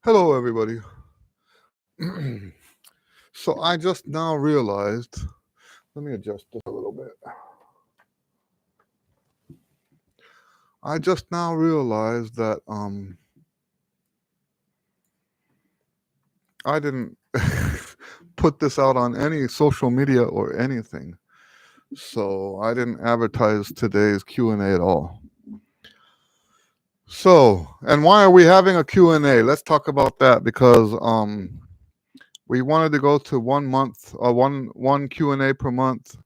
Hello, everybody. So I just now realized, let me adjust this a little bit. I just now realized that I didn't put this out on any social media or anything. So I didn't advertise today's Q&A at all. So, and why are we having a Q&A? Let's talk about that because we wanted to go to 1 month, one Q&A per month,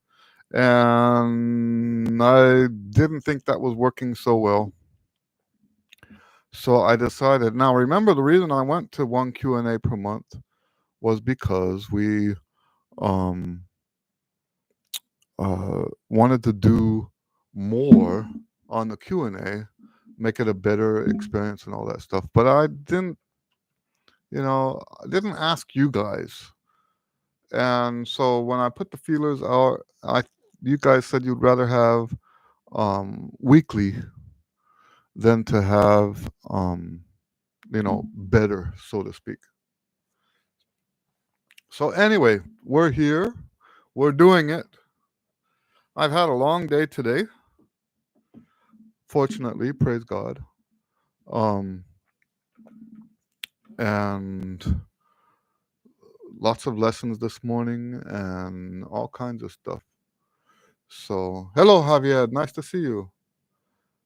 and I didn't think that was working so well. So I decided. Now, remember, the reason I went to one Q&A per month was because we um, wanted to do more on the Q&A, make it a better experience and all that stuff. But I didn't, I didn't ask you guys. And so when I put the feelers out, you guys said you'd rather have weekly than to have better, so to speak. So anyway, we're here, we're doing it. I've had a long day today, fortunately, praise God. um and lots of lessons this morning and all kinds of stuff. So hello, Javier, nice to see you.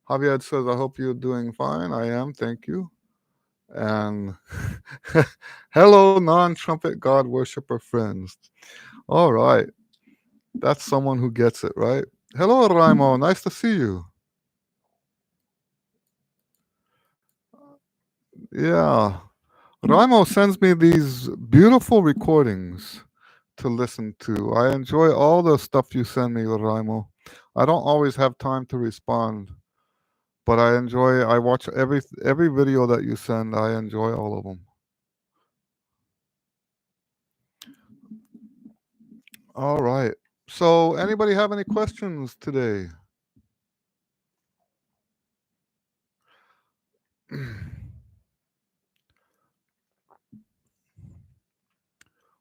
Javier says, I hope you're doing fine. I am, thank you. And hello, non-trumpet God worshiper friends. All right, that's someone who gets it, right? Hello, Raimo. Nice to see you. Yeah. Raimo sends me these beautiful recordings to listen to. I enjoy all the stuff you send me, Raimo. I don't always have time to respond, but I watch every video that you send. I enjoy all of them. All right. So, anybody have any questions today?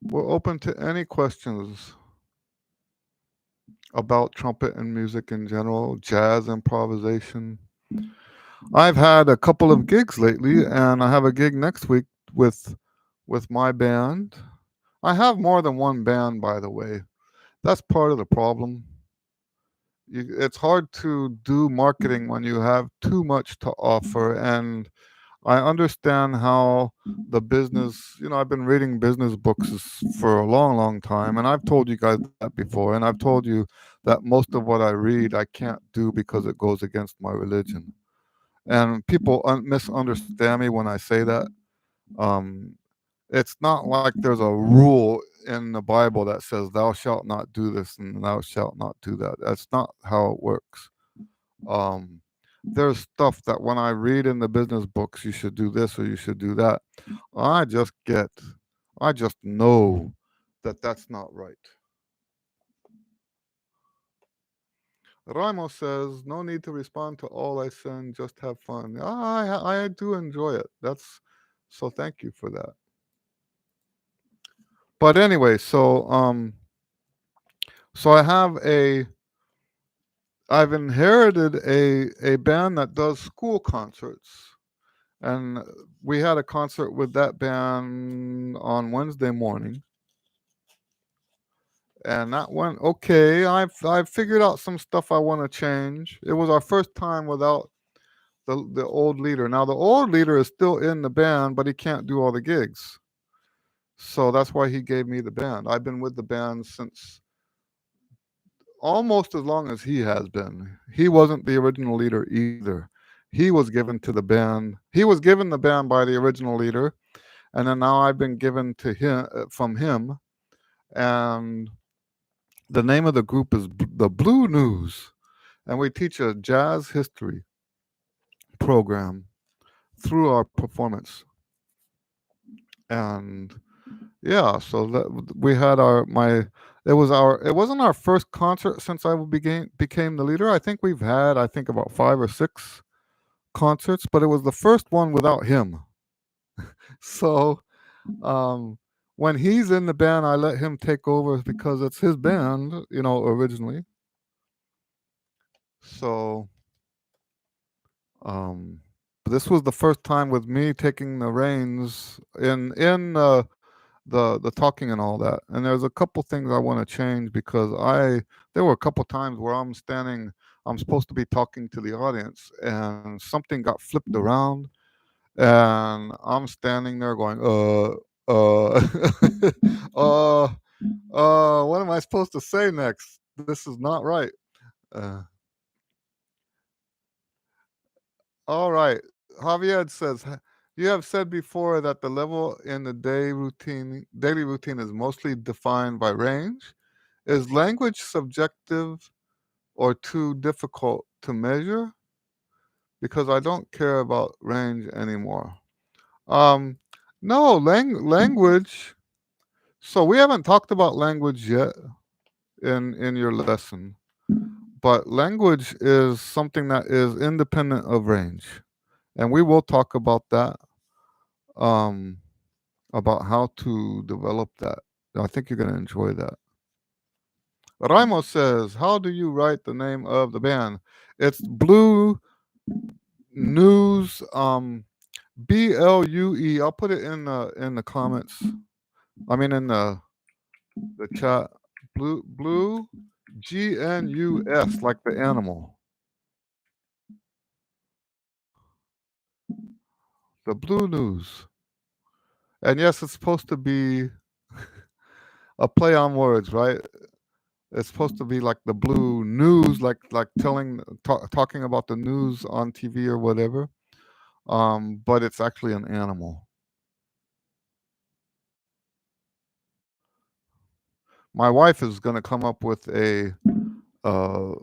We're open to any questions about trumpet and music in general, jazz improvisation. I've had a couple of gigs lately, and I have a gig next week with my band. I have more than one band, by the way. That's part of the problem. It's hard to do marketing when you have too much to offer, and I understand how the business, I've been reading business books for a long, long time, and I've told you guys that before, and I've told you that most of what I read I can't do because it goes against my religion. And people misunderstand me when I say that. Um, it's not like there's a rule in the Bible that says thou shalt not do this and thou shalt not do that. That's not how it works. Um, there's stuff that when I read in the business books, you should do this or you should do that. I just get, I just know that that's not right. Raimo says, no need to respond to all I send, just have fun. I do enjoy it. So thank you for that. But anyway, so I've inherited a band that does school concerts. And we had a concert with that band on Wednesday morning. And that went okay. I've figured out some stuff I want to change. It was our first time without the old leader. Now the old leader is still in the band, but he can't do all the gigs. So that's why he gave me the band. I've been with the band since almost as long as he has been. He wasn't the original leader either. He was given to the band. He was given the band by the original leader, and then now I've been given to him from him. And the name of the group is the Blue News, and we teach a jazz history program through our performance. And yeah, so that we had it wasn't our first concert since I became the leader. I think about 5 or 6 concerts, but it was the first one without him. So um, when he's in the band, I let him take over because it's his band, originally. So um, this was the first time with me taking the reins in the talking and all that. And there's a couple things I want to change because there were a couple times where I'm supposed to be talking to the audience, and something got flipped around, and I'm standing there going, uh, what am I supposed to say next? This is not right. Uh, all right. Javier says, you have said before that the level in the daily routine is mostly defined by range. Is language subjective or too difficult to measure? Because I don't care about range anymore. Um, no, language. So we haven't talked about language yet in your lesson, but language is something that is independent of range, and we will talk about that. Um, about how to develop that. I think you're gonna enjoy that. Raimo says, "How do you write the name of the band?" It's Blue News. BLUE. I'll put it in the comments. I mean in the chat. Blue GNUS, like the animal. The Blue News. And yes, it's supposed to be a play on words, right? It's supposed to be like the blue news, like talking about the news on TV or whatever. But it's actually an animal. My wife is gonna come up with uh,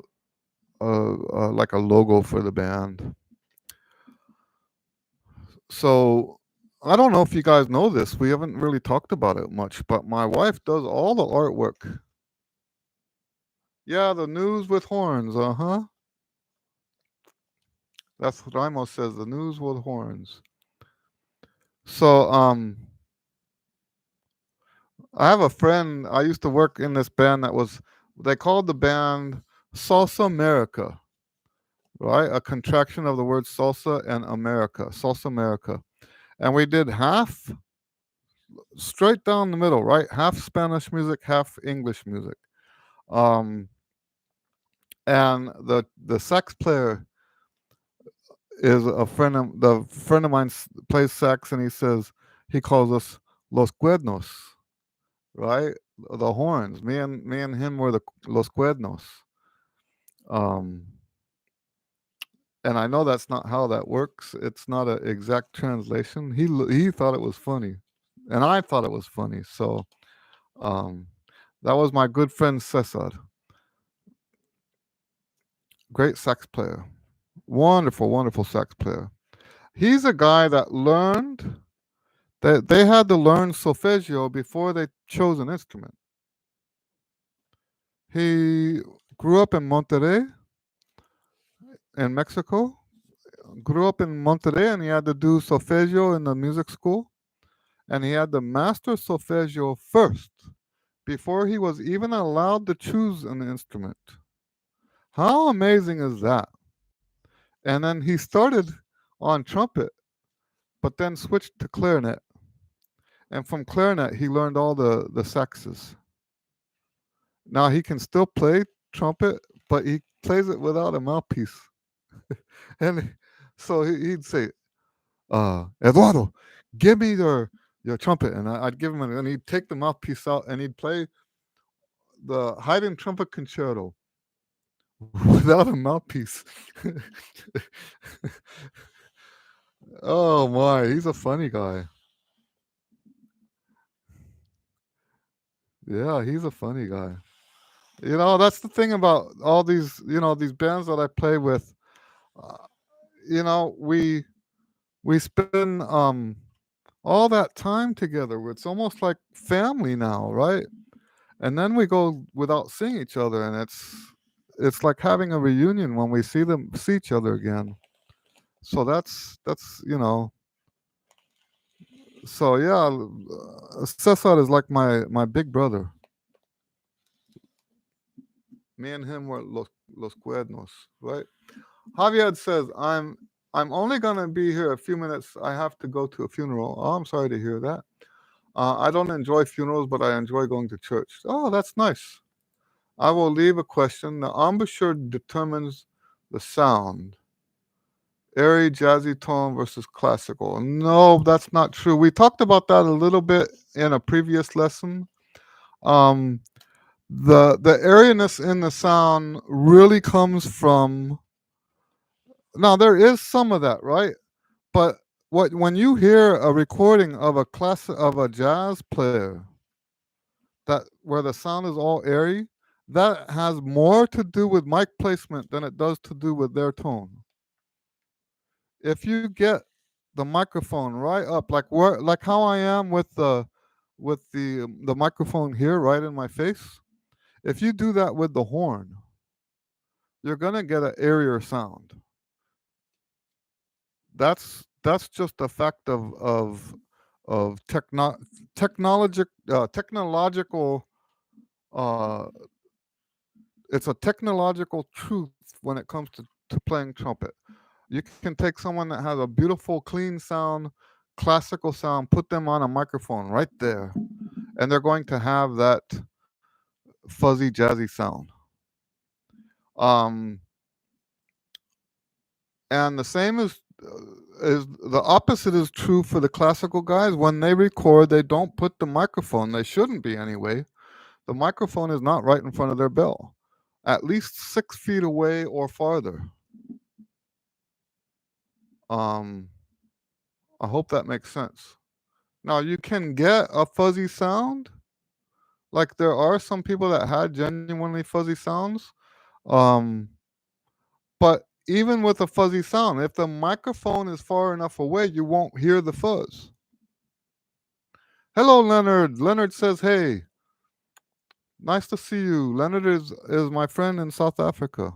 like a logo for the band. So I don't know if you guys know this. We haven't really talked about it much, but my wife does all the artwork. Yeah, the news with horns. Uh huh. That's what Imo says. The news with horns. So I have a friend. I used to work in this band that was. They called the band Salsa America, right? A contraction of the word salsa and America, Salsa America. And we did half straight down the middle, right? Half Spanish music, half English music. Um, and the sax player is a friend of the friend of mine plays sax, and he says he calls us los cuernos, right? The horns. Me and him were the los cuernos. Um, and I know that's not how that works. It's not an exact translation. He thought it was funny, and I thought it was funny. So um, that was my good friend Cesar, great sax player, wonderful, wonderful sax player. He's a guy that learned that they had to learn solfeggio before they chose an instrument. He grew up in Monterrey, in Mexico. Grew up in Monterrey, and he had to do solfeggio in the music school, and he had to master solfeggio first before he was even allowed to choose an instrument. How amazing is that? And then he started on trumpet, but then switched to clarinet. And from clarinet, he learned all the saxes. Now he can still play trumpet, but he plays it without a mouthpiece. And so he'd say, Eduardo, give me your trumpet. And I'd give him, and he'd take the mouthpiece out and he'd play the Haydn trumpet concerto without a mouthpiece. Oh my, he's a funny guy. Yeah, he's a funny guy. That's the thing about all these bands that I play with. Uh, we spend all that time together. It's almost like family now, right? And then we go without seeing each other, and it's like having a reunion when we see each other again. So that's So yeah, Cesar is like my big brother. Me and him were los cuernos, right? Javier says, I'm only gonna be here a few minutes. I have to go to a funeral. Oh, I'm sorry to hear that. I don't enjoy funerals, but I enjoy going to church. Oh, that's nice. I will leave a question. The embouchure determines the sound. Airy, jazzy tone versus classical. No, that's not true. We talked about that a little bit in a previous lesson. Um, the airiness in the sound really comes from. Now there is some of that, right? But when you hear a recording of a jazz player that where the sound is all airy, that has more to do with mic placement than it does to do with their tone. If you get the microphone right up, like how I am with the microphone here right in my face, if you do that with the horn, you're gonna get an airier sound. That's just a fact of technological uh, it's a technological truth when it comes to playing trumpet. You can take someone that has a beautiful, clean sound, classical sound, put them on a microphone right there, and they're going to have that fuzzy, jazzy sound. Um, and the same is the opposite is true for the classical guys. When they record, they don't put the microphone. They shouldn't be anyway. The microphone is not right in front of their bell, at least 6 feet away or farther. Um, I hope that makes sense. Now you can get a fuzzy sound. Like there are some people that had genuinely fuzzy sounds. Um, but even with a fuzzy sound, if the microphone is far enough away, you won't hear the fuzz. Hello, Leonard. Leonard says, "Hey, nice to see you." Leonard is my friend in South Africa.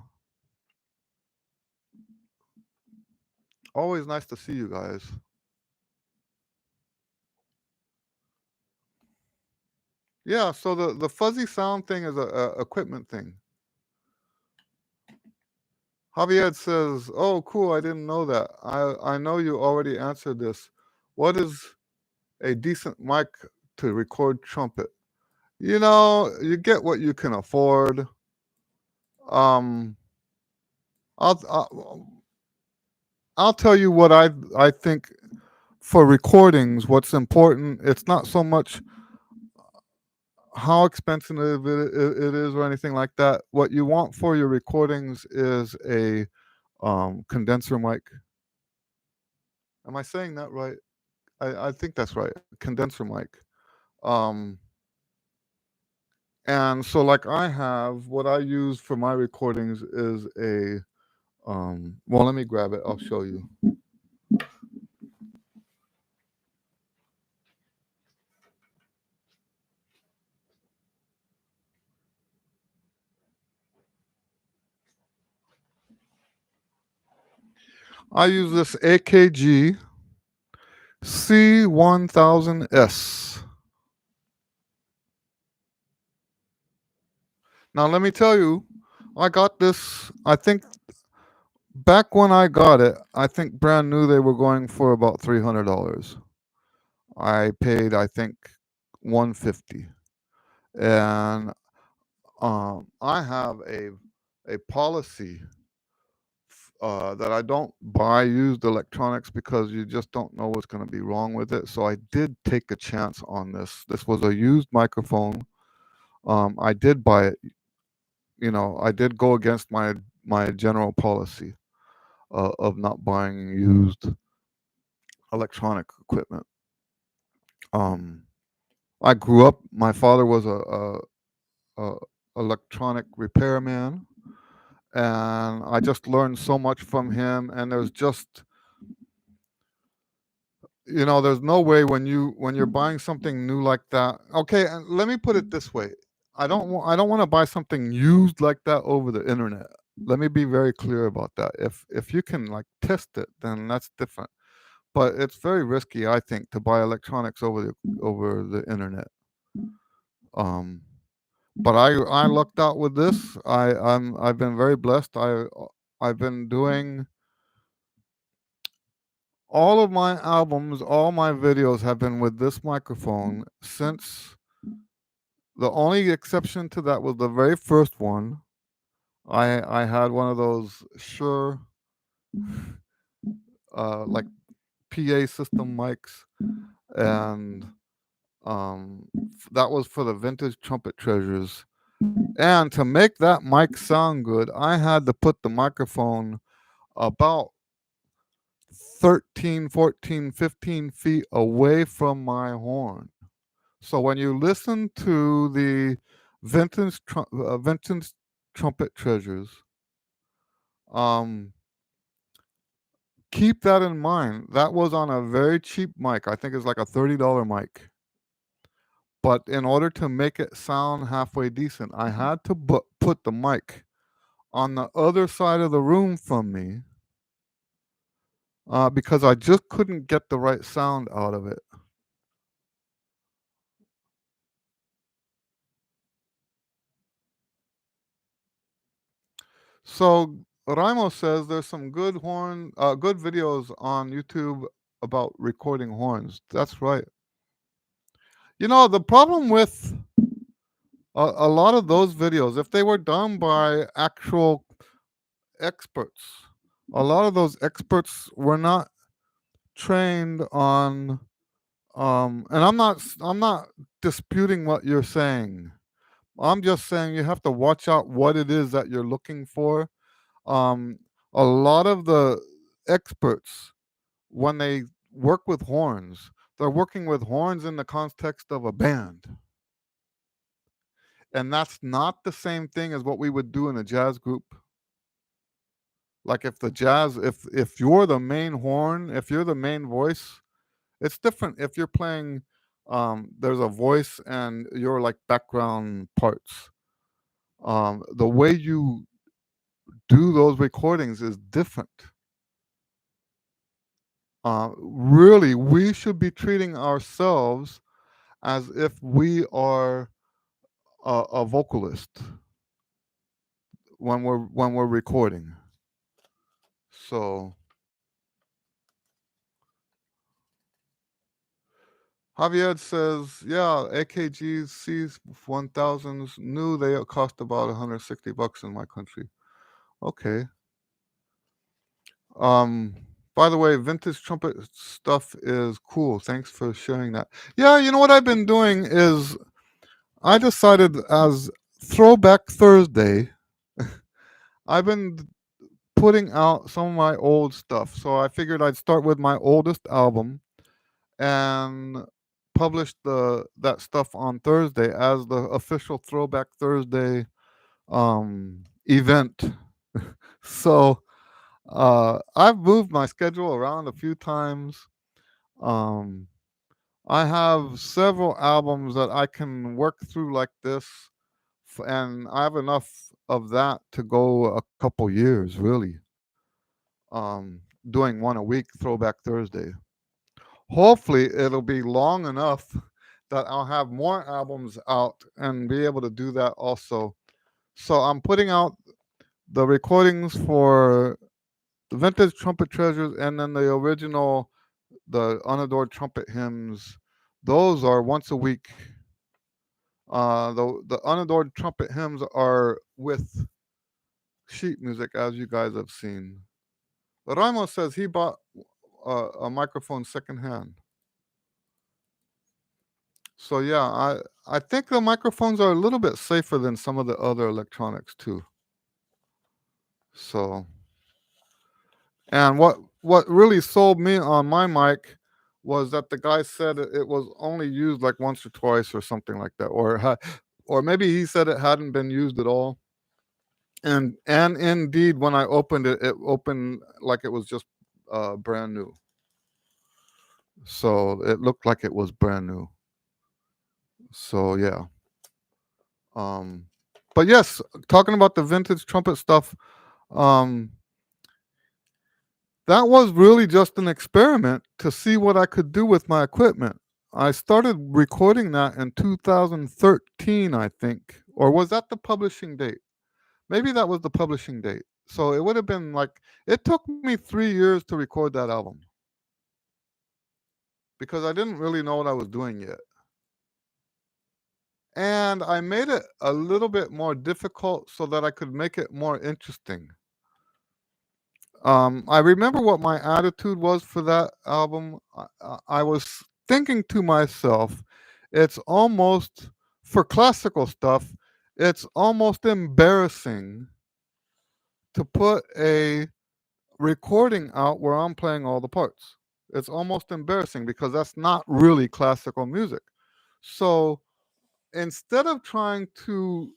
Always nice to see you guys. Yeah. So the fuzzy sound thing is a equipment thing. Javier says, "Oh, cool. I didn't know that. I know you already answered this. What is a decent mic to record trumpet? You get what you can afford. Um, I'll I'll tell you what I think for recordings. What's important? It's not so much how expensive it is or anything like that. What you want for your recordings is a condenser mic. Am I saying that right? I think that's right. Condenser mic. Um, and so like I have what I use for my recordings is a well, let me grab it. I'll show you. I use this AKG C1000S. Now let me tell you, I got this. I think back when I got it, I think brand new they were going for about $300. I paid, I think, 150, and I have a policy that I don't buy used electronics because you just don't know what's going to be wrong with it. So I did take a chance on this. This was a used microphone. I did buy it. I did go against my general policy of not buying used electronic equipment. Um, I grew up. My father was a electronic repairman, and I just learned so much from him. And there's no way when you're buying something new like that. Okay, and let me put it this way: I don't want to buy something used like that over the internet. Let me be very clear about that. If you can like test it, then that's different. but it's very risky, I think, to buy electronics over the internet. Um, but I lucked out with this. I've been very blessed. I've been doing all of my albums, all my videos have been with this microphone since the only exception to that was the very first one. I had one of those Shure like PA system mics, and that was for the vintage trumpet treasures. And to make that mic sound good, I had to put the microphone about 13, 14, 15 feet away from my horn. So when you listen to the vintage trumpet treasures, um, keep that in mind. That was on a very cheap mic. I think it's like a $30 mic. But in order to make it sound halfway decent, I had to put the mic on the other side of the room from me because I just couldn't get the right sound out of it. So Raimo says there's some good videos on YouTube about recording horns. That's right. You know, the problem with a lot of those videos, if they were done by actual experts, a lot of those experts were not trained on and I'm not disputing what you're saying. I'm just saying you have to watch out what it is that you're looking for. Um a lot of the experts, when they work with horns, they're working with horns in the context of a band. And that's not the same thing as what we would do in a jazz group. Like if you're the main horn, if you're the main voice, it's different if you're playing there's a voice and you're like background parts. The way you do those recordings is different. Really, we should be treating ourselves as if we are a vocalist when we're recording. So Javier says, yeah, AKGs C1000s new. They cost about $160 in my country. Okay. Um, by the way, vintage trumpet stuff is cool. Thanks for sharing that. Yeah, you know what I've been doing is I decided as Throwback Thursday, I've been putting out some of my old stuff. So I figured I'd start with my oldest album and publish the that stuff on Thursday as the official Throwback Thursday event. So I've moved my schedule around a few times. Um, I have several albums that I can work through like this, and I have enough of that to go a couple years, really. Doing one a week, Throwback Thursday. Hopefully, it'll be long enough that I'll have more albums out and be able to do that also. So I'm putting out the recordings for the vintage trumpet treasures and then the original, the unadored trumpet hymns. Those are once a week. The unadored trumpet hymns are with sheet music, as you guys have seen. Ramos says he bought a microphone secondhand. So yeah, I think the microphones are a little bit safer than some of the other electronics too. So, and what really sold me on my mic was that the guy said it was only used like once or twice or something like that, or maybe he said it hadn't been used at all. And indeed, when I opened it, it opened like it was just brand new. So it looked like it was brand new. So yeah. Um, but yes, talking about the vintage trumpet stuff. Um, That was really just an experiment to see what I could do with my equipment. I started recording that in 2013, I think. Or was that the publishing date? Maybe that was the publishing date. So it would have been like, it took me 3 years to record that album because I didn't really know what I was doing yet. And I made it a little bit more difficult so that I could make it more interesting. I remember what my attitude was for that album. I was thinking to myself, it's almost, for classical stuff, it's almost embarrassing to put a recording out where I'm playing all the parts. It's almost embarrassing because that's not really classical music. So instead of trying to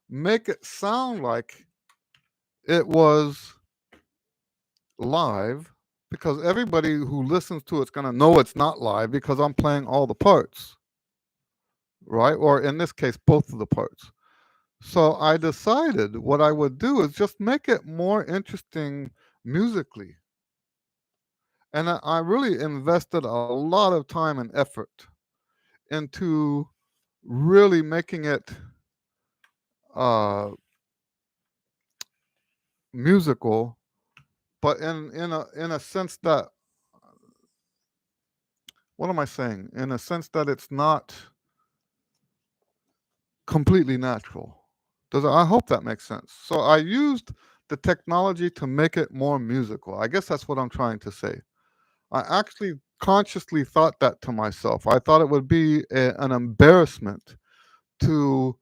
make it sound like it was live, because everybody who listens to it's going to know it's not live because I'm playing all the parts, right? Or in this case, both of the parts. So I decided what I would do is just make it more interesting musically. And I really invested a lot of time and effort into really making it uh, musical, but in a sense that, what am I saying? In a sense that it's not completely natural. I hope that makes sense. So I used the technology to make it more musical. I guess that's what I'm trying to say. I actually consciously thought that to myself. I thought it would be an embarrassment to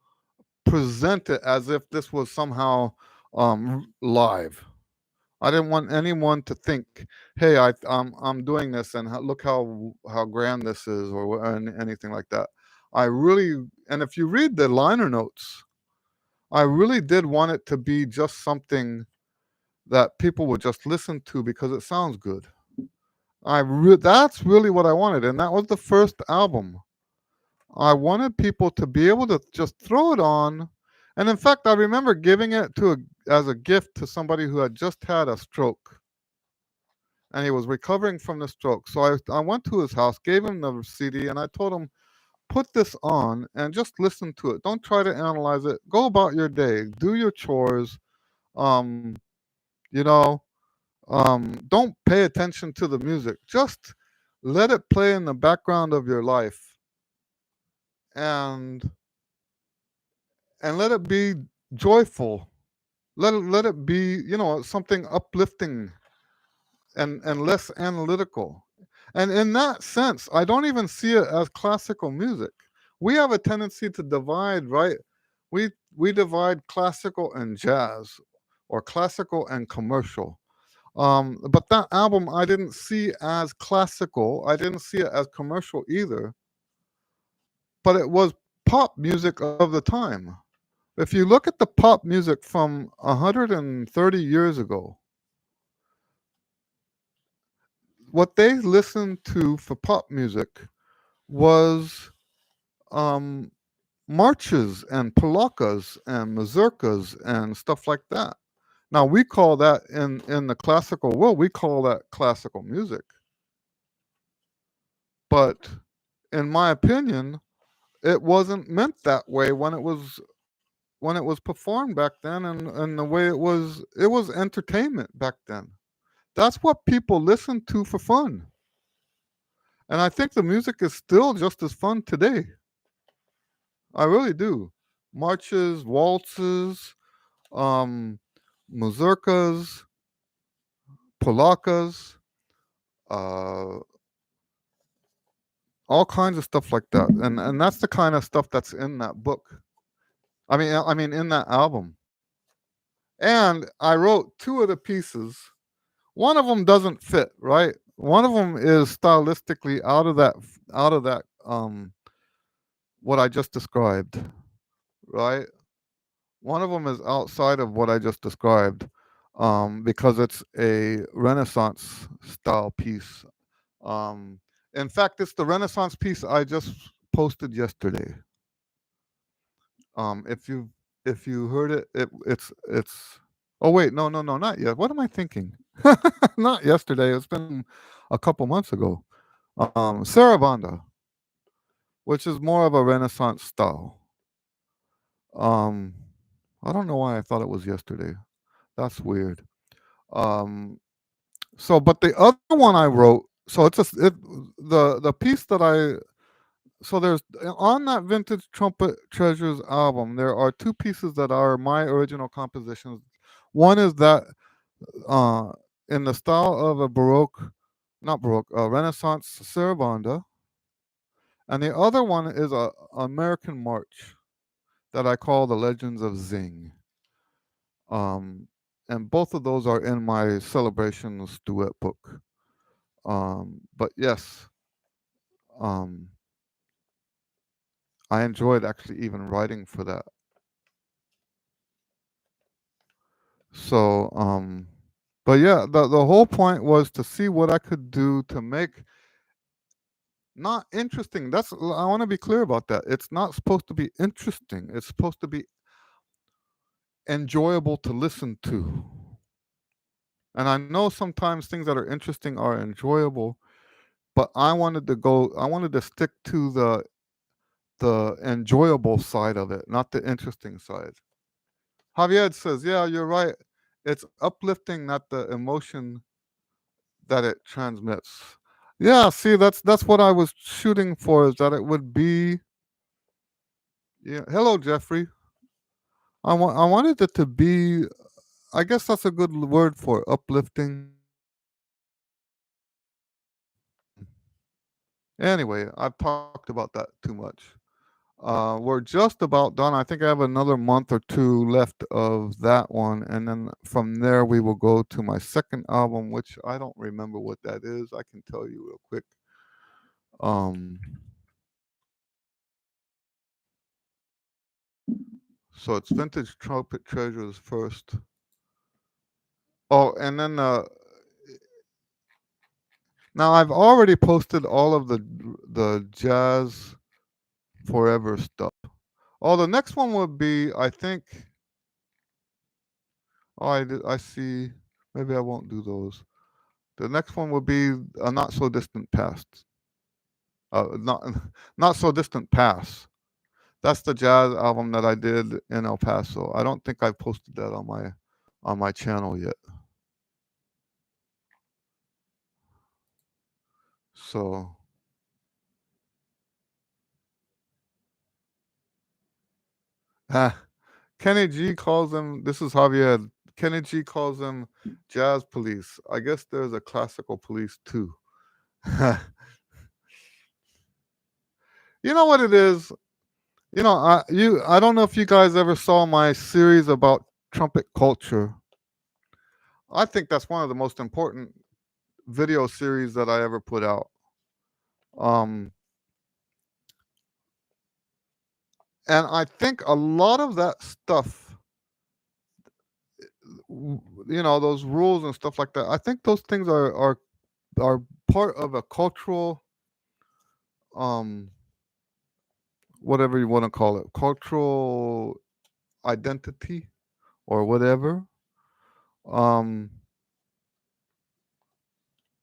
present it as if this was somehow live. I didn't want anyone to think, "Hey, I'm doing this, and look how grand this is," or anything like that. I really, and if you read the liner notes, I really did want it to be just something that people would just listen to because it sounds good. That's really what I wanted, and that was the first album. I wanted people to be able to just throw it on, and in fact, I remember giving it as a gift to somebody who had just had a stroke, and he was recovering from the stroke. So I went to his house, gave him the CD, and I told him, put this on and just listen to it. Don't try to analyze it. Go about your day. Do your chores. Um, you know, don't pay attention to the music. Just let it play in the background of your life, and let it be joyful. Let it be, something uplifting and less analytical. And in that sense, I don't even see it as classical music. We have a tendency to divide, right? We divide classical and jazz, or classical and commercial. But that album I didn't see as classical. I didn't see it as commercial either. But it was pop music of the time. If you look at the pop music from 130 years ago, what they listened to for pop music was um, marches and polacas and mazurkas and stuff like that. Now we call that, in the classical world, we call that classical music. But in my opinion, it wasn't meant that way when it was performed back then, and the way it was entertainment back then. That's what people listened to for fun. And I think the music is still just as fun today. I really do. Marches, waltzes, um, mazurkas, polacas, uh, all kinds of stuff like that. And that's the kind of stuff that's in that book. I mean in that album. And I wrote two of the pieces. One of them doesn't fit, right? One of them is stylistically out of that what I just described, right? One of them is outside of what I just described, because it's a Renaissance style piece. Um, in fact, it's the Renaissance piece I just posted yesterday. If you heard it, it's. Oh wait, no, not yet. What am I thinking? Not yesterday. It's been a couple months ago. Sarabanda, which is more of a Renaissance style. Um, I don't know why I thought it was yesterday. That's weird. Um, so, but the other one I wrote, so the piece that I so there's on that Vintage Trumpet Treasures album, there are two pieces that are my original compositions. One is that uh, in the style of a Baroque, not Baroque, Renaissance Sarabanda, and the other one is a American March that I call the Legends of Zing. Um, and both of those are in my celebrations duet book. But yes, um, I enjoyed actually even writing for that. So, but yeah, the whole point was to see what I could do to make not interesting. I want to be clear about that. It's not supposed to be interesting. It's supposed to be enjoyable to listen to. And I know sometimes things that are interesting are enjoyable, but I wanted to stick to the enjoyable side of it, not the interesting side. Javier says, "Yeah, you're right. It's uplifting, not the emotion that it transmits." Yeah, see, that's what I was shooting for, is that it would be. Yeah, hello, Jeffrey. I wanted it to be. I guess that's a good word for it, uplifting. Anyway, I've talked about that too much. We're just about done. I think I have another month or two left of that one, and then from there we will go to my second album, which I don't remember what that is. I can tell you real quick. Um, so it's Vintage Trumpet Treasures first. Oh, and then now I've already posted all of the jazz forever stuff. Oh, the next one would be, I think. Oh, I see. Maybe I won't do those. The next one would be a not so distant past. Not not so distant past. That's the jazz album that I did in El Paso. I don't think I posted that on my channel yet. So ah, Kenny G calls them. This is Javier. Kenny G calls them jazz police. I guess there's a classical police too. You know what it is? I don't know if you guys ever saw my series about trumpet culture. I think that's one of the most important video series that I ever put out. Um, and I think a lot of that stuff, those rules and stuff like that. I think those things are part of a cultural, um, whatever you want to call it, cultural identity or whatever. Um,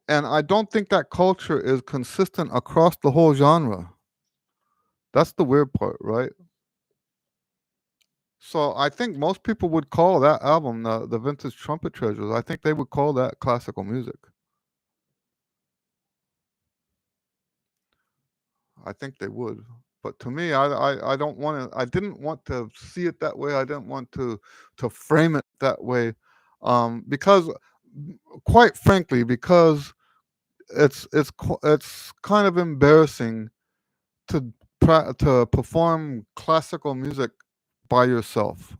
and I don't think that culture is consistent across the whole genre. That's the weird part, right? So I think most people would call that album the Vintage Trumpet Treasures. I think they would call that classical music. I think they would. But to me, I don't want to. I didn't want to see it that way. I didn't want to frame it that way, because, quite frankly, because it's kind of embarrassing to to perform classical music by yourself.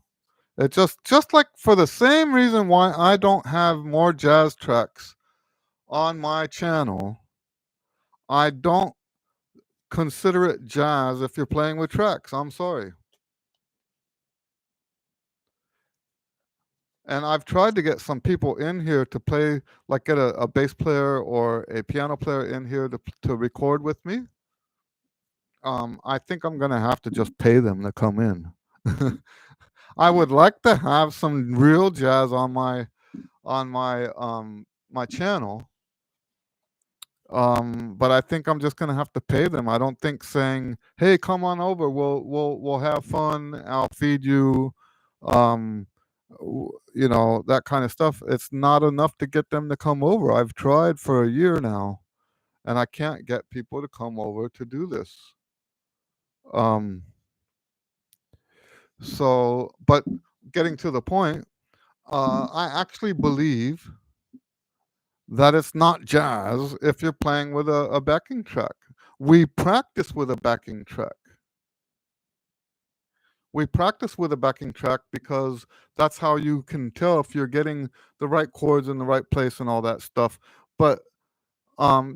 It just like for the same reason why I don't have more jazz tracks on my channel, I don't consider it jazz if you're playing with tracks. I'm sorry. And I've tried to get some people in here to play, like get a bass player or a piano player in here to record with me. I think I'm gonna have to just pay them to come in. I would like to have some real jazz on on my channel. But I think I'm just gonna have to pay them. I don't think saying, "Hey, come on over. We'll have fun. I'll feed you," um, that kind of stuff. It's not enough to get them to come over. I've tried for a year now, and I can't get people to come over to do this. Um, but getting to the point, I actually believe that it's not jazz if you're playing with a backing track. We practice with a backing track. We practice with a backing track because that's how you can tell if you're getting the right chords in the right place and all that stuff. But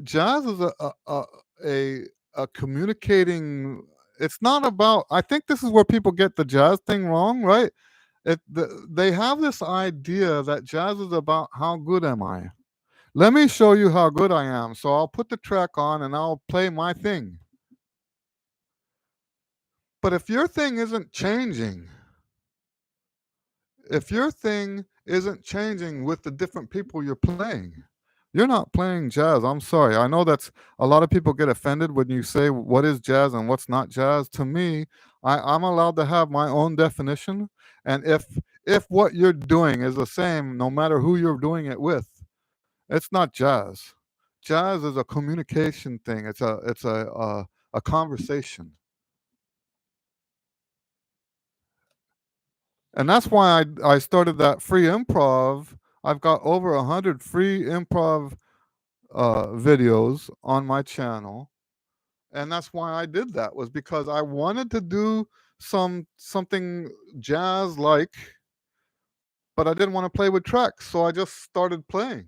jazz is a, a communicating. It's not about. I think this is where people get the jazz thing wrong, right? They have this idea that jazz is about how good am I. Let me show you how good I am. So I'll put the track on and I'll play my thing. But if your thing isn't changing, if your thing isn't changing with the different people you're playing, you're not playing jazz. I'm sorry. I know that's a lot of people get offended when you say what is jazz and what's not jazz. To me, I'm allowed to have my own definition. And if what you're doing is the same, no matter who you're doing it with, it's not jazz. Jazz is a communication thing. It's a conversation. And that's why I started that free improv. I've got over 100 free improv videos on my channel, and that's why I did that, was because I wanted to do something jazz like, but I didn't want to play with tracks, so I just started playing.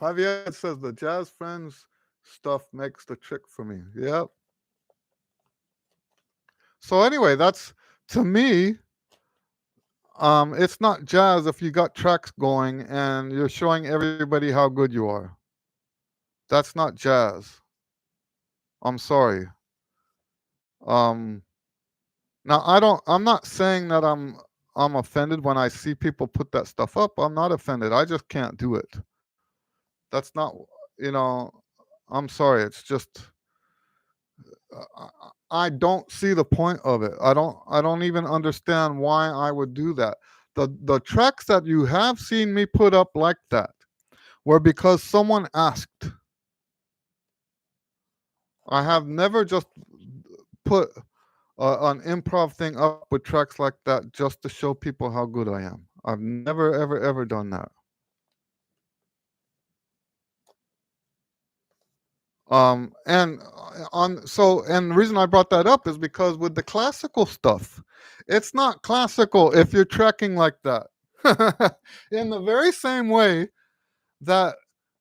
Javier says the jazz friends stuff makes the trick for me. Yep. So anyway, that's, to me, it's not jazz if you got tracks going and you're showing everybody how good you are. That's not jazz. I'm sorry. Um, Now I'm not saying that I'm offended when I see people put that stuff up. I'm not offended. I just can't do it. That's not, you know, I'm sorry. It's just I don't see the point of it. I don't even understand why I would do that. The tracks that you have seen me put up like that were because someone asked. I have never just put an improv thing up with tracks like that just to show people how good I am. I've never, ever, ever done that. And the reason I brought that up is because with the classical stuff, it's not classical if you're tracking like that. In the very same way that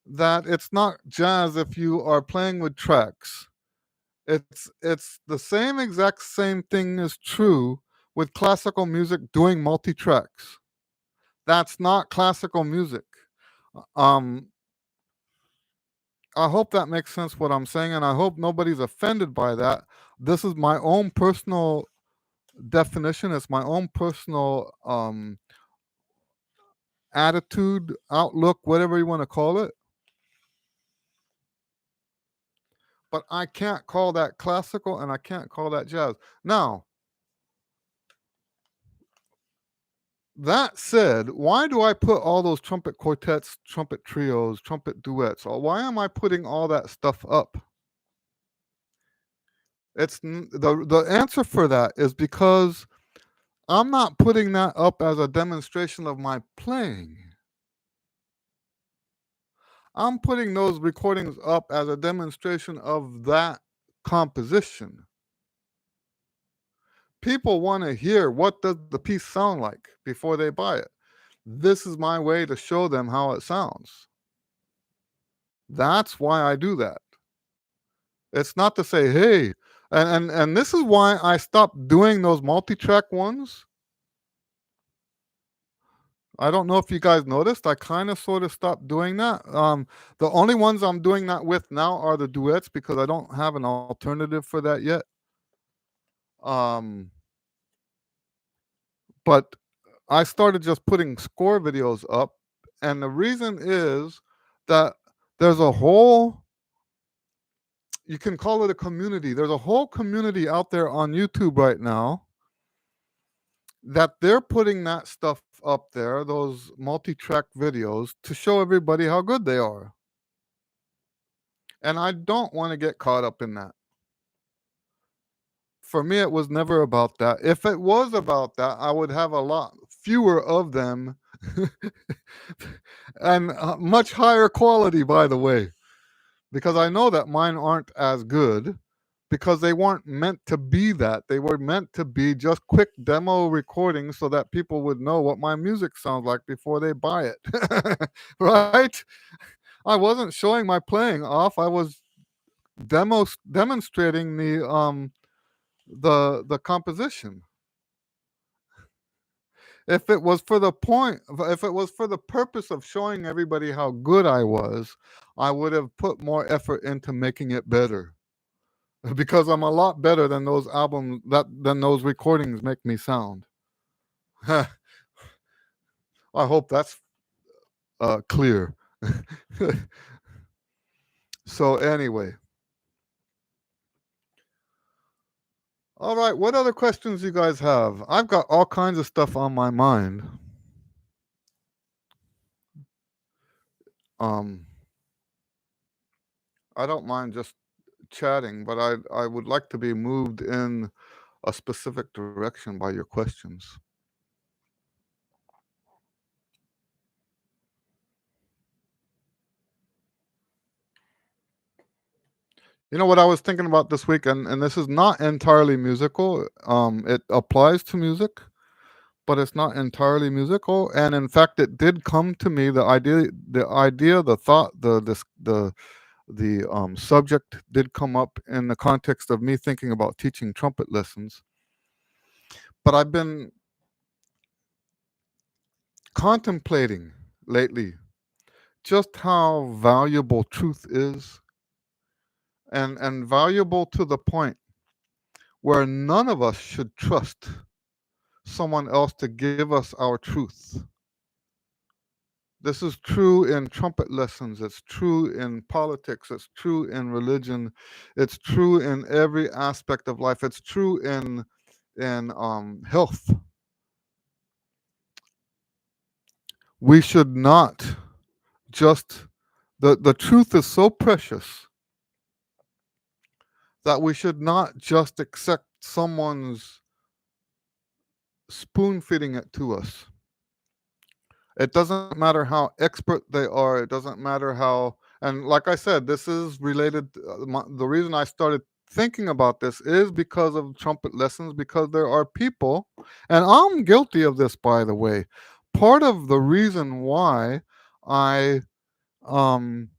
it's not jazz if you are playing with tracks. It's the same exact same thing is true with classical music doing multi-tracks. That's not classical music. Um, I hope that makes sense what I'm saying, and I hope nobody's offended by that. This is my own personal definition. It's my own personal attitude, outlook, whatever you want to call it. But I can't call that classical, and I can't call that jazz. Now, that said, why do I put all those trumpet quartets, trumpet trios, trumpet duets? Or why am I putting all that stuff up? The answer for that is because I'm not putting that up as a demonstration of my playing. I'm putting those recordings up as a demonstration of that composition. People want to hear what does the piece sound like before they buy it. This is my way to show them how it sounds. That's why I do that. It's not to say, hey, and this is why I stopped doing those multi-track ones. I don't know if you guys noticed. I kind of sort of stopped doing that. The only ones I'm doing that with now are the duets because I don't have an alternative for that yet. Um, but I started just putting score videos up, and the reason is that there's a whole, you can call it a community. There's a whole community out there on YouTube right now that they're putting that stuff up there, those multi-track videos, to show everybody how good they are. And I don't want to get caught up in that. For me, it was never about that. If it was about that, I would have a lot fewer of them and much higher quality, by the way, because I know that mine aren't as good because they weren't meant to be that. They were meant to be just quick demo recordings so that people would know what my music sounds like before they buy it. Right? I wasn't showing my playing off. I was demonstrating the composition. If it was for the point, if it was for the purpose of showing everybody how good I was, I would have put more effort into making it better. Because I'm a lot better than those albums than those recordings make me sound. I hope that's clear. So anyway, all right. What other questions you guys have? I've got all kinds of stuff on my mind. Um, I don't mind just chatting, but I would like to be moved in a specific direction by your questions. You know what I was thinking about this week, and this is not entirely musical. It applies to music, but it's not entirely musical. And in fact, it did come to me, the thought, the subject did come up in the context of me thinking about teaching trumpet lessons. But I've been contemplating lately just how valuable truth is, and valuable to the point where none of us should trust someone else to give us our truth. This is true in trumpet lessons, it's true in politics, it's true in religion, it's true in every aspect of life, it's true in health. We should not just, the truth is so precious that we should not just accept someone's spoon feeding it to us. It doesn't matter how expert they are. It doesn't matter how, and like I said, this is related. The reason I started thinking about this is because of trumpet lessons, because there are people, and I'm guilty of this, by the way. Part of the reason why I um,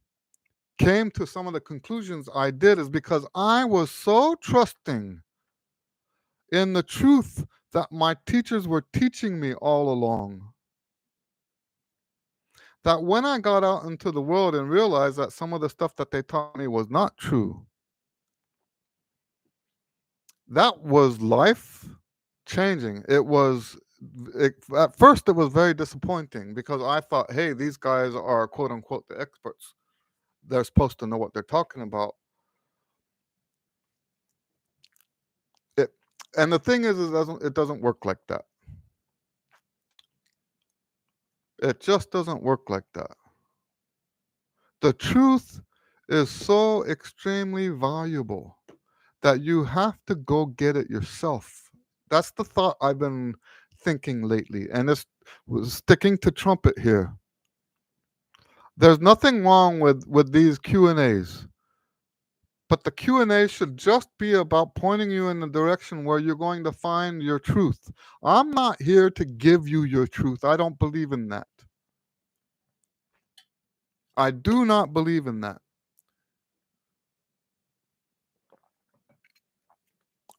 came to some of the conclusions I did is because I was so trusting in the truth that my teachers were teaching me all along, that when I got out into the world and realized that some of the stuff that they taught me was not true, that was life changing. At first, it was very disappointing because I thought, hey, these guys are quote unquote the experts. They're supposed to know what they're talking about. It, and the thing is it doesn't work like that. It just doesn't work like that. The truth is so extremely valuable that you have to go get it yourself. That's the thought I've been thinking lately, and it's sticking to trumpet here. There's nothing wrong with these Q&As, but the Q&A should just be about pointing you in the direction where you're going to find your truth. I'm not here to give you your truth. I don't believe in that. I do not believe in that.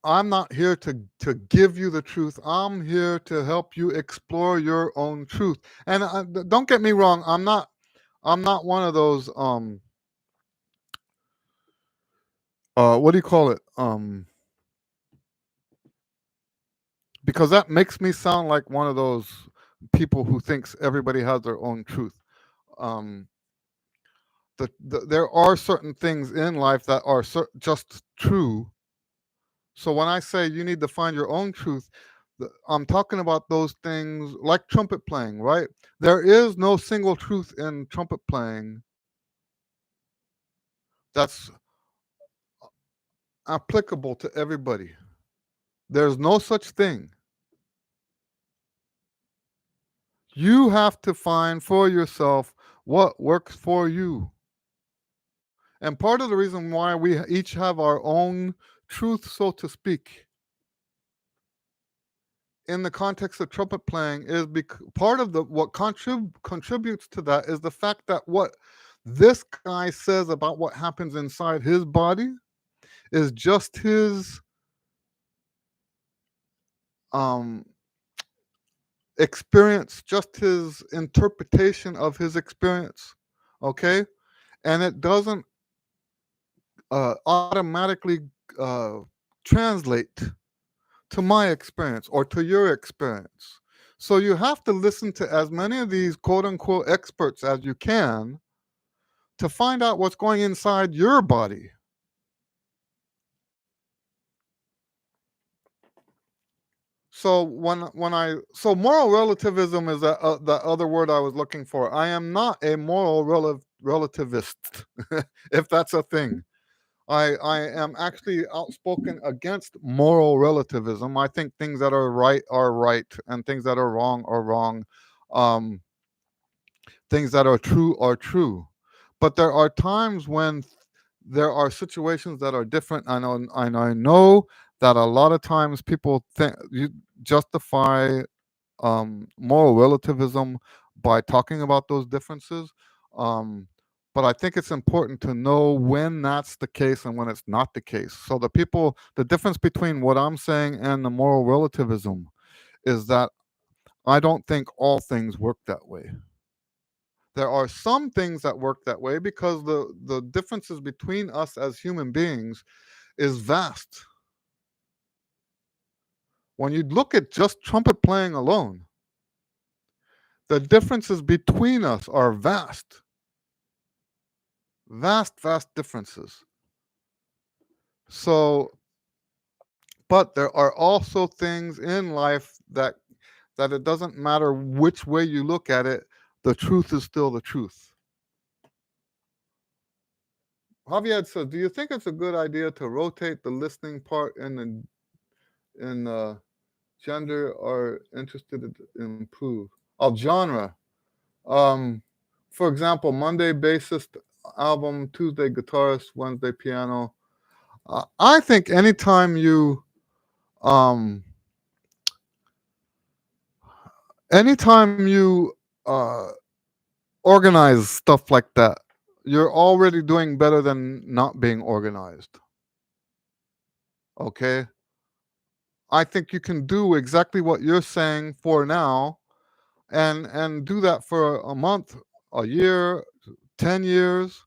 I'm not here to give you the truth. I'm here to help you explore your own truth. And don't get me wrong. I'm not one of those. What do you call it? because that makes me sound like one of those people who thinks everybody has their own truth. Um, there are certain things in life that are just true. So when I say you need to find your own truth, I'm talking about those things like trumpet playing, right? There is no single truth in trumpet playing that's applicable to everybody. There's no such thing. You have to find for yourself what works for you. And part of the reason why we each have our own truth, so to speak, in the context of trumpet playing is part of the what contributes to that is the fact that what this guy says about what happens inside his body is just his um experience, just his interpretation of his experience. Okay? And it doesn't automatically uh, translate to my experience or to your experience. So you have to listen to as many of these quote unquote experts as you can to find out what's going inside your body. So so moral relativism is the other word I was looking for. I am not a moral relativist, if that's a thing. I am actually outspoken against moral relativism. I think things that are right, and things that are wrong are wrong. Um, Things that are true are true. But there are times when there are situations that are different. I know that a lot of times people think you justify moral relativism by talking about those differences. Um, but I think it's important to know when that's the case and when it's not the case. So the difference between what I'm saying and the moral relativism is that I don't think all things work that way. There are some things that work that way because the differences between us as human beings is vast. When you look at just trumpet playing alone, the differences between us are vast. Vast differences. So, but there are also things in life that it doesn't matter which way you look at it, the truth is still the truth. Javier says, "Do you think it's a good idea to rotate the listening part in gender or interested to improve of genre? Um, for example, Monday bassist album, Tuesday guitarist, Wednesday piano. I think um, anytime you uh, organize stuff like that, you're already doing better than not being organized. Okay, I think you can do exactly what you're saying for now, and do that for a month, a year, 10 years.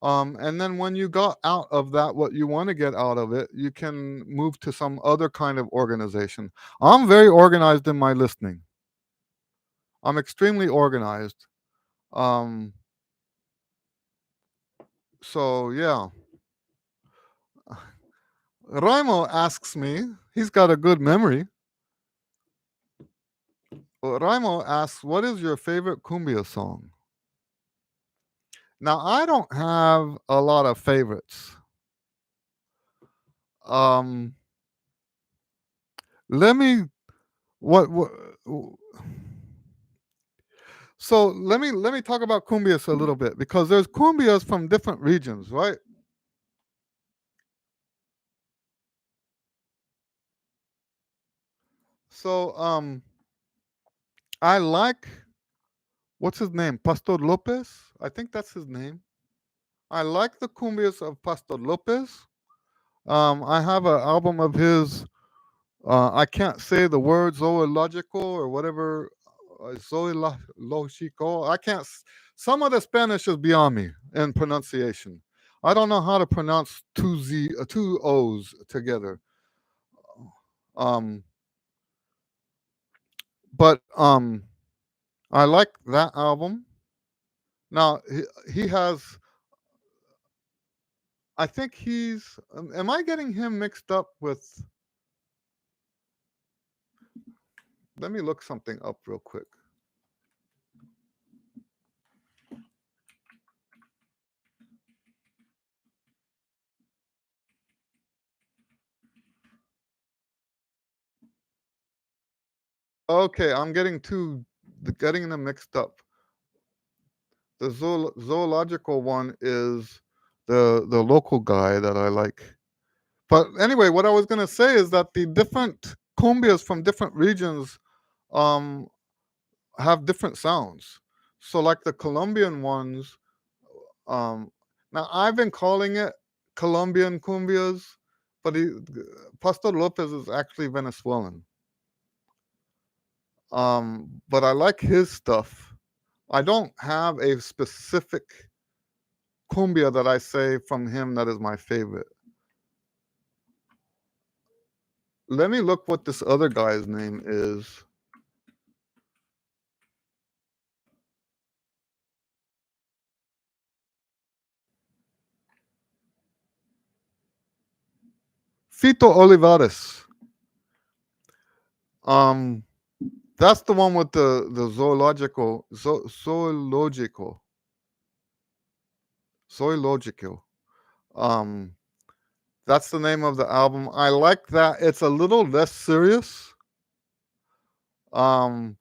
And then when you got out of that, what you want to get out of it, you can move to some other kind of organization. I'm very organized in my listening. I'm extremely organized. Um, so yeah. Raimo asks me, he's got a good memory. Raimo asks, what is your favorite cumbia song? Now, I don't have a lot of favorites. Um, let me what so let me talk about cumbias a little bit because there's cumbias from different regions, right? So I like, what's his name? Pastor Lopez? I think that's his name. I like the cumbias of Pastor Lopez. I have an album of his. I can't say the word zoological or whatever. Zoological. I can't. Some of the Spanish is beyond me in pronunciation. I don't know how to pronounce two O's together. Um, But I like that album. Now he has. I think he's. Am I getting him mixed up with? Let me look something up real quick. Okay, I'm getting them mixed up. The zoological one is the local guy that I like. But anyway, what I was gonna say is that the different cumbias from different regions um have different sounds. So like the Colombian ones, um now I've been calling it Colombian cumbias, but Pastor Lopez is actually Venezuelan. But I like his stuff. I don't have a specific cumbia that I say from him that is my favorite. Let me look what this other guy's name is. Fito Olivares. Um, that's the one with the zoological. Um, that's the name of the album. I like that. It's a little less serious. Um,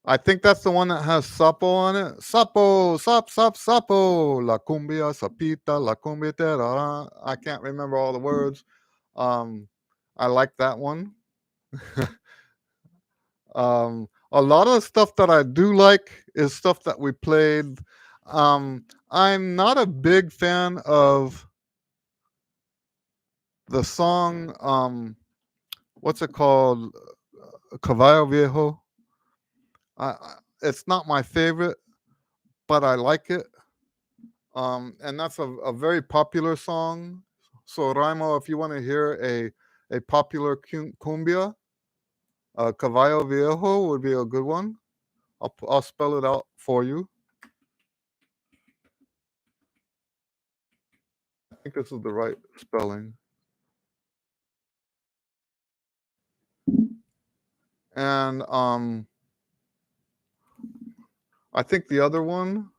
I think that's the one that has sapo on it. Sapo, sapo. La cumbia, sapita, la cumbia, terara. I can't remember all the words. Um, I like that one. A lot of the stuff that I do like is stuff that we played. I'm not a big fan of the song. What's it called? Caballo Viejo. It's not my favorite, but I like it. And that's a very popular song. So Raimo, if you want to hear a popular cumbia, Caballo Viejo would be a good one. I'll spell it out for you. I think this is the right spelling. And I think the other one,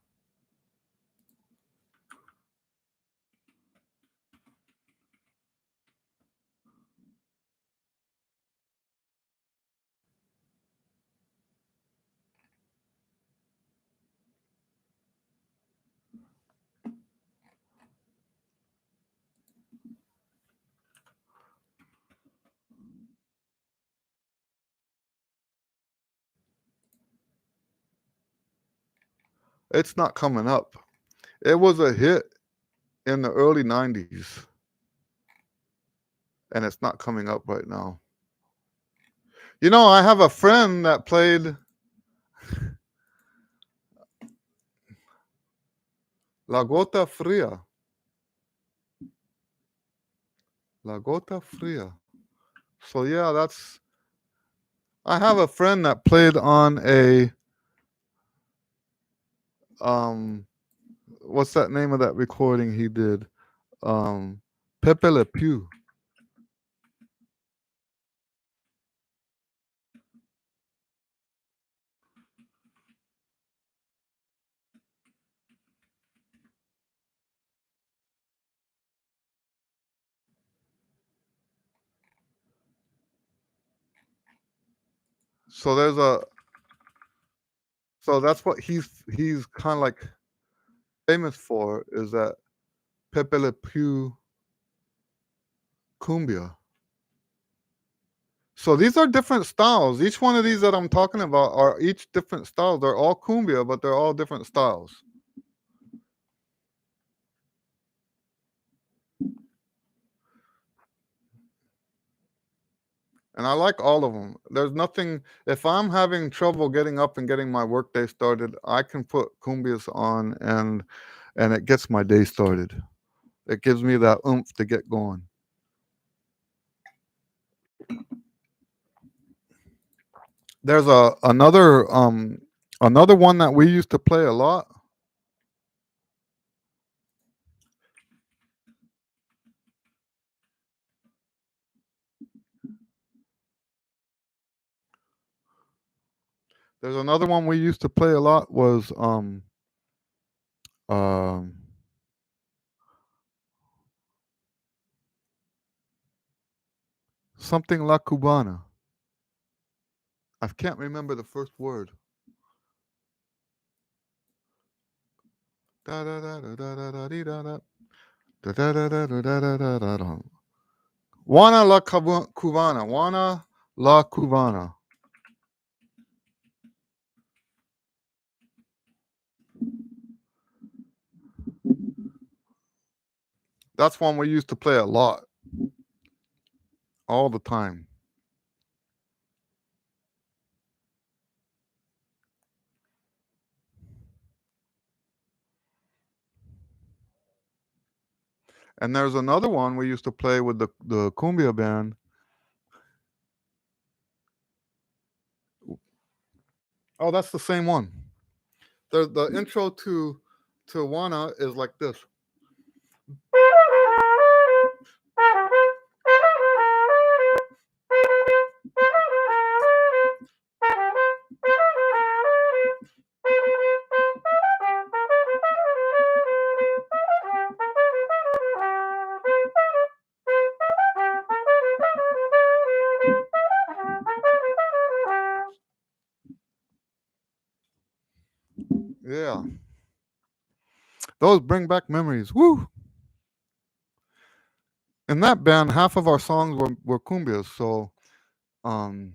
it's not coming up. It was a hit in the early 90s, and it's not coming up right now. You know, I have a friend that played La Gota Fria. La Gota Fria. So yeah, that's. I have a friend that played on a what's that name of that recording he did? Pepe Le Pew. So there's a so that's what he's kind of like famous for is that Pepe Le Pew cumbia. So these are different styles. Each one of these that I'm talking about are each different styles. They're all cumbia, but they're all different styles. And I like all of them. There's nothing. If I'm having trouble getting up and getting my workday started, I can put cumbias on, and it gets my day started. It gives me that oomph to get going. There's another one that we used to play a lot. There's another one we used to play a lot was um something La Cubana. I can't remember the first word. Da da da da da da da dee da da. Da da da da da da da da da da. Juana la Cubana. Juana la Cubana. That's one we used to play a lot, all the time. And there's another one we used to play with the Cumbia band. Oh, that's the same one. The intro to Juana is like this. Yeah. Those bring back memories. Woo! In that band, half of our songs were cumbias, um,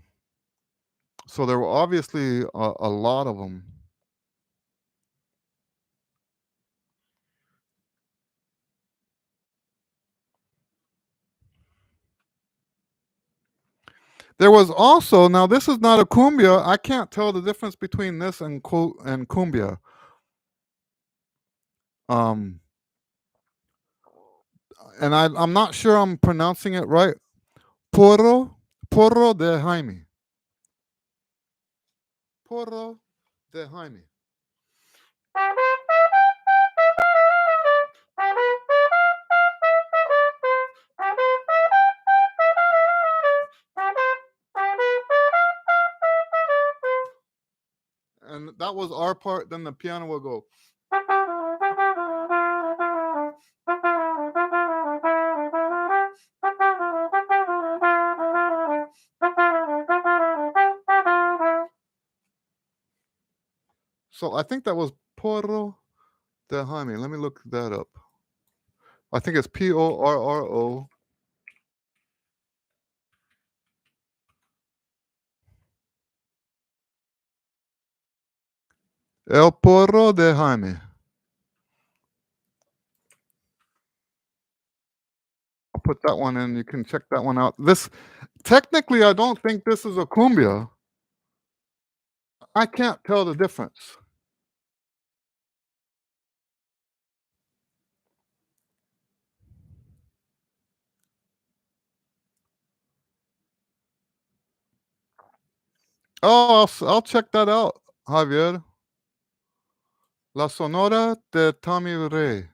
so there were obviously a lot of them. There was also, now this is not a cumbia. I can't tell the difference between this and cumbia. Um, and I'm not sure I'm pronouncing it right. Porro, Porro de Jaime. Porro de Jaime. And that was our part. Then the piano will go. So I think that was Porro de Jaime. Let me look that up. I think it's Porro. El Porro de Jaime. I'll put that one in. You can check that one out. This technically, I don't think this is a cumbia. I can't tell the difference. Oh, I'll check that out, Javier. La Sonora de Tommy Rey.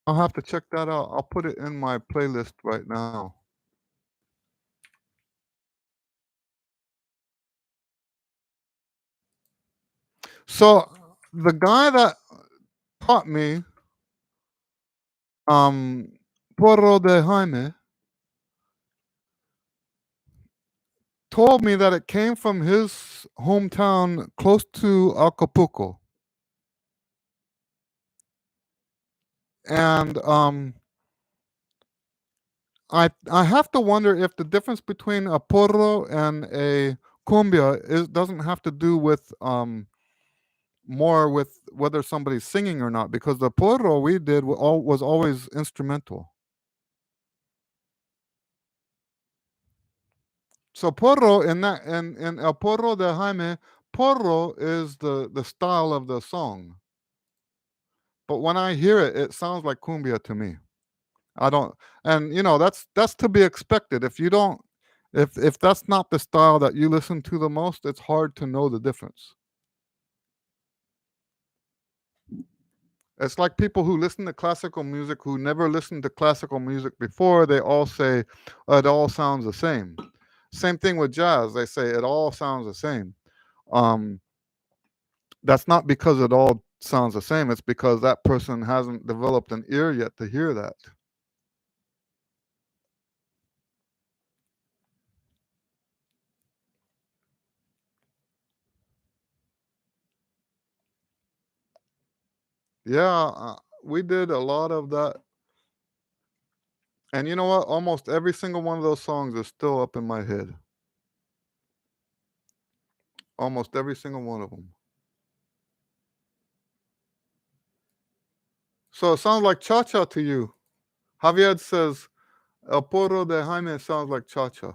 I'll have to check that out. I'll put it in my playlist right now. So the guy that taught me Porro de Jaime told me that it came from his hometown close to Acapulco. And I have to wonder if the difference between a porro and a cumbia doesn't have to do with more with whether somebody's singing or not, because the porro we did was always instrumental. So porro in El Porro de Jaime, porro is the style of the song. But when I hear it, it sounds like cumbia to me. I don't, and that's to be expected. If you don't, If that's not the style that you listen to the most, it's hard to know the difference. It's like people who listen to classical music who never listened to classical music before, they all say it all sounds the same. Same thing with jazz. They say it all sounds the same. Um, that's not because it all sounds the same. It's because that person hasn't developed an ear yet to hear that. Yeah, we did a lot of that. And you know what? Almost every single one of those songs is still up in my head. Almost every single one of them. So it sounds like cha cha to you. Javier says, El Porro de Jaime sounds like cha cha.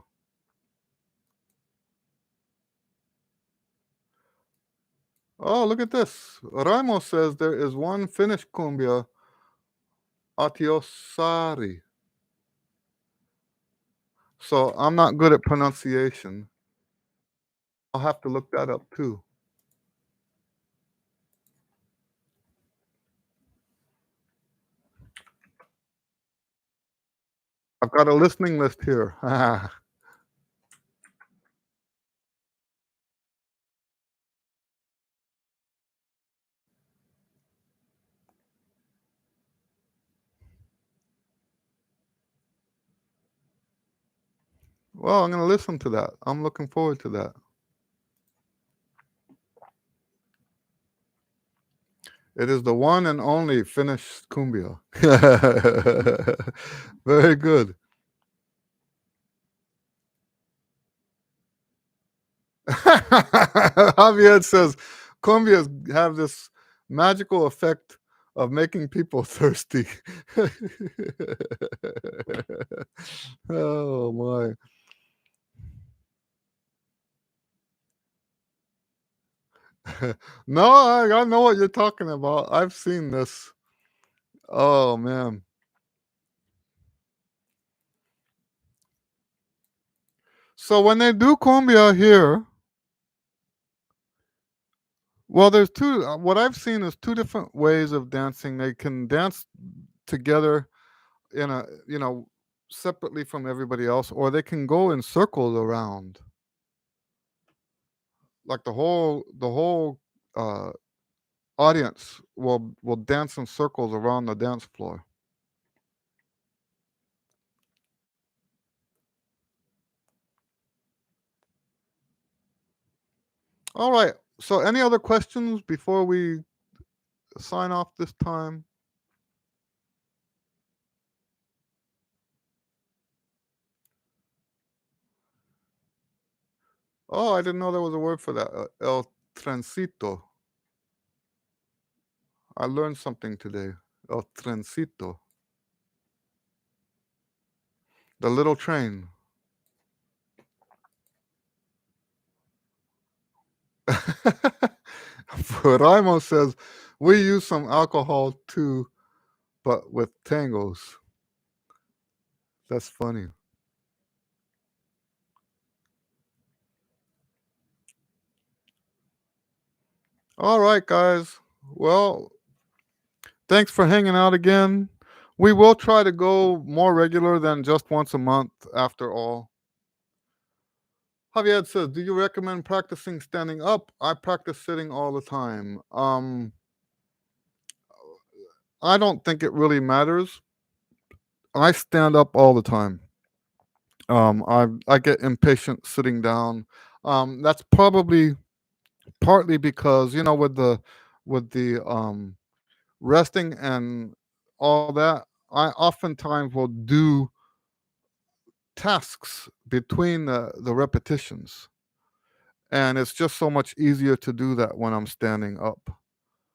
Oh, look at this. Raimo says there is one Finnish cumbia, Atiosari. So I'm not good at pronunciation. I'll have to look that up too. I've got a listening list here. Well, I'm going to listen to that. I'm looking forward to that. It is the one and only Finnish cumbia. Very good. Javier says cumbias have this magical effect of making people thirsty. Oh my. No, I know what you're talking about. I've seen this. Oh man. So when they do cumbia here, well, there's two. What I've seen is two different ways of dancing. They can dance together in a, separately from everybody else, or they can go in circles around. Like the whole uh, audience will dance in circles around the dance floor. All right. So, any other questions before we sign off this time? Oh, I didn't know there was a word for that. El trencito. I learned something today. El trencito. The little train. Raimo says, we use some alcohol too, but with tangos. That's funny. All right, guys. Well, thanks for hanging out again. We will try to go more regular than just once a month after all. Javier says, do you recommend practicing standing up? I practice sitting all the time. I don't think it really matters. I stand up all the time. I get impatient sitting down. That's probably partly because with the resting and all that, I oftentimes will do tasks between the repetitions, and it's just so much easier to do that when I'm standing up.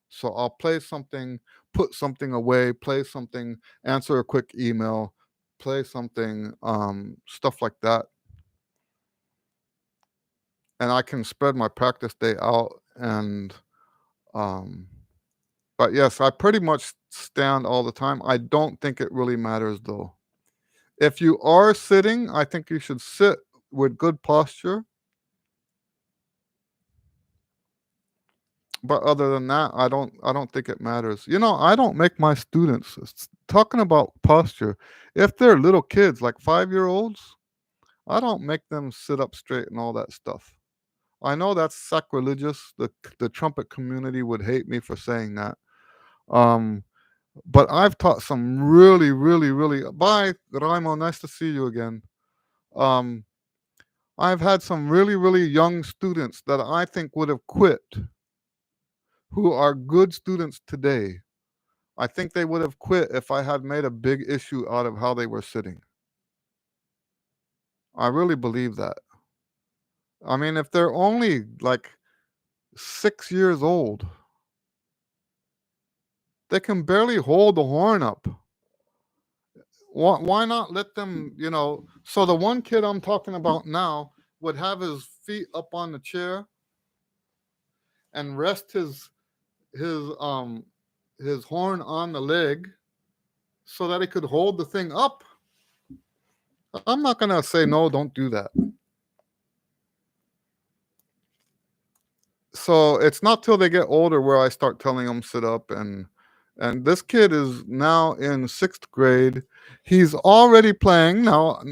So I'll play something, put something away, play something, answer a quick email, play something, stuff like that, and I can spread my practice day out. And um, but yes, I pretty much stand all the time. I don't think it really matters though. If you are sitting, I think you should sit with good posture. But other than that, I don't think it matters. I don't make my students talking about posture. If they're little kids, like 5-year-olds, I don't make them sit up straight and all that stuff. I know that's sacrilegious. The trumpet community would hate me for saying that. Um, but I've taught some really, really, really. Bye, Raimo. Nice to see you again. Um, I've had some really, really young students that I think would have quit, who are good students today. I think they would have quit if I had made a big issue out of how they were sitting. I really believe that. I mean, if they're only like 6 years old, they can barely hold the horn up. Why not let them, So the one kid I'm talking about now would have his feet up on the chair and rest his um his horn on the leg so that he could hold the thing up. I'm not gonna say no, don't do that. So it's not till they get older where I start telling them sit up, and this kid is now in 6th grade. He's already playing now.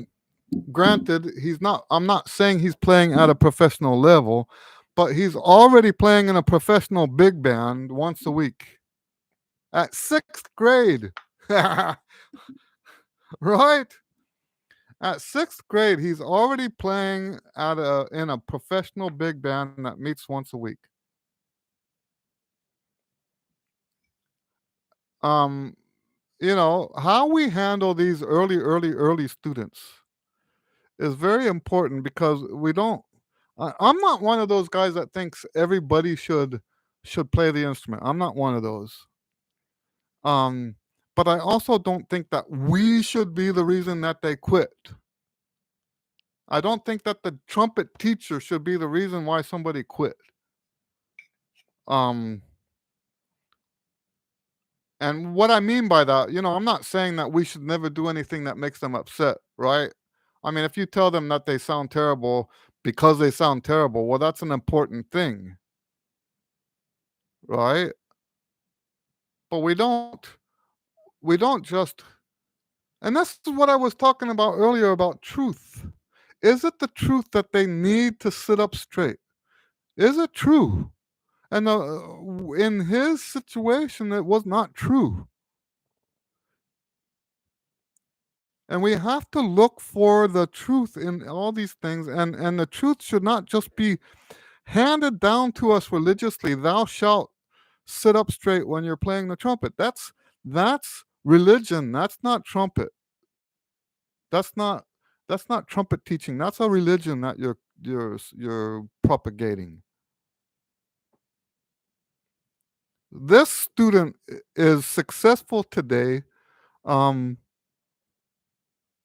Granted, he's not. I'm not saying he's playing at a professional level, but he's already playing in a professional big band once a week at 6th grade. Right? At 6th grade, he's already playing in a professional big band that meets once a week. Um, how we handle these early students is very important because we don't. I'm not one of those guys that thinks everybody should play the instrument. I'm not one of those. Um, but I also don't think that we should be the reason that they quit. I don't think that the trumpet teacher should be the reason why somebody quit. Um, and what I mean by that, I'm not saying that we should never do anything that makes them upset, right? I mean, if you tell them that they sound terrible because they sound terrible, well, that's an important thing, right? But we don't just, and this is what I was talking about earlier about truth. Is it the truth that they need to sit up straight? Is it true? And in his situation, it was not true. And we have to look for the truth in all these things, and the truth should not just be handed down to us religiously. Thou shalt sit up straight when you're playing the trumpet. That's religion. That's not trumpet. That's not that's not trumpet teaching. That's a religion that you're propagating. This student is successful today, um,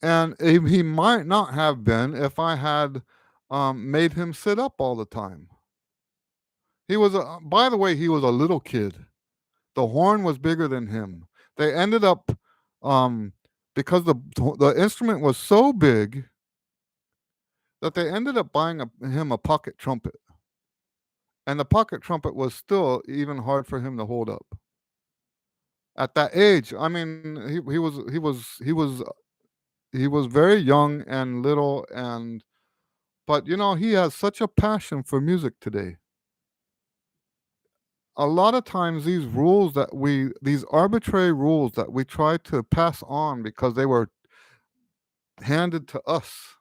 and he might not have been if I had made him sit up all the time. By the way, he was a little kid. The horn was bigger than him. They ended up, um, because the instrument was so big that they ended up buying him a pocket trumpet, and the pocket trumpet was still even hard for him to hold up at that age. I mean, he was very young and little, but he has such a passion for music today. A lot of times these arbitrary rules that we try to pass on because they were handed to us,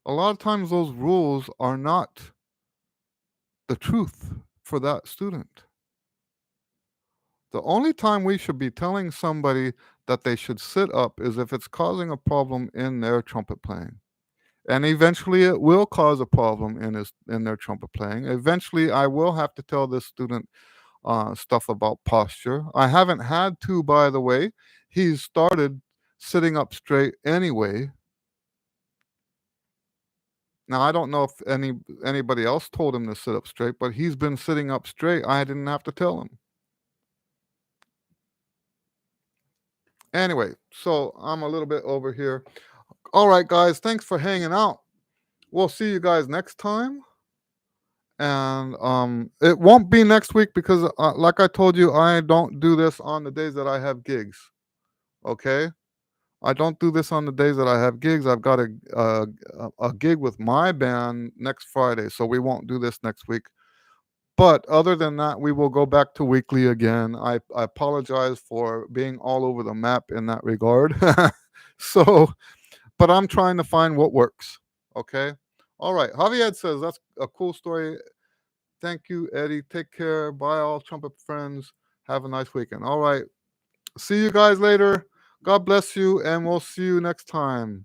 a lot of times those rules are not the truth for that student. The only time we should be telling somebody that they should sit up is if it's causing a problem in their trumpet playing. And eventually it will cause a problem in their trumpet playing. Eventually I will have to tell this student stuff about posture. I haven't had to, by the way. He's started sitting up straight anyway. Now I don't know if anybody else told him to sit up straight, but he's been sitting up straight. I didn't have to tell him. Anyway, so I'm a little bit over here. All right, guys. Thanks for hanging out. We'll see you guys next time. And it won't be next week because, like I told you, I don't do this on the days that I have gigs. Okay, I don't do this on the days that I have gigs. I've got a gig with my band next Friday, so we won't do this next week. But other than that, we will go back to weekly again. I apologize for being all over the map in that regard. So, but I'm trying to find what works. Okay. All right. Javier says that's a cool story. Thank you, Eddie. Take care. Bye, all trumpet friends. Have a nice weekend. All right. See you guys later. God bless you, and we'll see you next time.